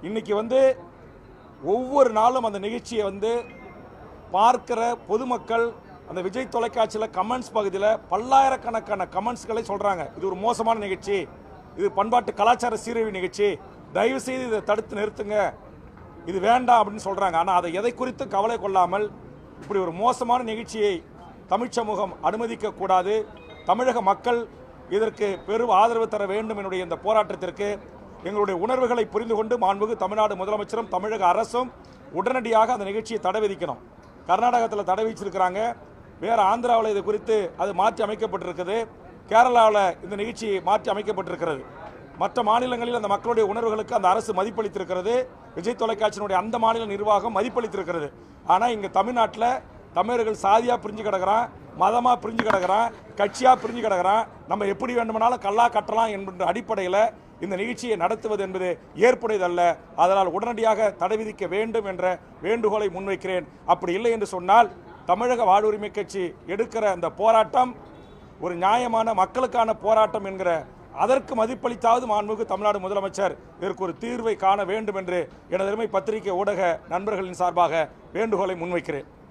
இன்னைக்கு ஒவ்வொரு நாளும் அந்த நிகழ்ச்சியை பார்க்கிற பொதுமக்கள் அந்த விஜய் தொலைக்காட்சியில் கமெண்ட்ஸ் பகுதியில் பல்லாயிரக்கணக்கான கமெண்ட்ஸ்களை சொல்கிறாங்க. இது ஒரு மோசமான நிகழ்ச்சி, இது பண்பாட்டு கலாச்சார சீரழிவு நிகழ்ச்சி, தயவு செய்து இதை தடுத்து நிறுத்துங்க, இது வேண்டாம் அப்படின்னு சொல்கிறாங்க. ஆனால் அதை எதை குறித்து கவலை கொள்ளாமல் இப்படி ஒரு மோசமான நிகழ்ச்சியை தமிழ் சமூகம் அனுமதிக்கக்கூடாது. தமிழக மக்கள் இதற்கு பெரும் ஆதரவு தர வேண்டும். என்னுடைய இந்த போராட்டத்திற்கு எங்களுடைய உணர்வுகளை புரிந்து கொண்டு மாண்புமிகு தமிழ்நாடு முதலமைச்சரும் தமிழக அரசும் உடனடியாக அந்த நிகழ்ச்சியை தடை விதிக்கணும். கர்நாடகத்தில் தடை விதிச்சிருக்கிறாங்க, வேறு ஆந்திராவில் இது குறித்து அது மாற்றி அமைக்கப்பட்டிருக்குது, கேரளாவில் இந்த நிகழ்ச்சி மாற்றி அமைக்கப்பட்டிருக்கிறது. மற்ற மாநிலங்களில் அந்த மக்களுடைய உணர்வுகளுக்கு அந்த அரசு மதிப்பளித்திருக்கிறது, விஜய் தொலைக்காட்சியினுடைய அந்த மாநில நிர்வாகம் மதிப்பளித்திருக்கிறது. ஆனால் இங்கே தமிழ்நாட்டில் தமிழர்கள் சாதியாக பிரிஞ்சு கிடக்கிறான், மதமாக பிரிஞ்சு கிடக்கிறான், கட்சியாக பிரிஞ்சு கிடக்கிறான். நம்ம எப்படி வேண்டுமானாலும் கல்லா கட்டலாம் என்கின்ற அடிப்படையில் இந்த நிகழ்ச்சியை நடத்துவது என்பது ஏற்புடையதல்ல. அதனால் உடனடியாக தடை விதிக்க வேண்டும் என்ற வேண்டுகோளை முன்வைக்கிறேன். அப்படி இல்லை என்று சொன்னால் தமிழக வாழ்வுரிமை கட்சி எடுக்கிற அந்த போராட்டம் ஒரு நியாயமான மக்களுக்கான போராட்டம் என்கிற அதற்கு மதிப்பளித்தாவது மாண்புமிகு தமிழ்நாடு முதலமைச்சர் இதற்கு ஒரு தீர்வை காண வேண்டும் என்று எனது அருமை பத்திரிகை ஊடக நண்பர்களின் சார்பாக வேண்டுகோளை முன்வைக்கிறேன்.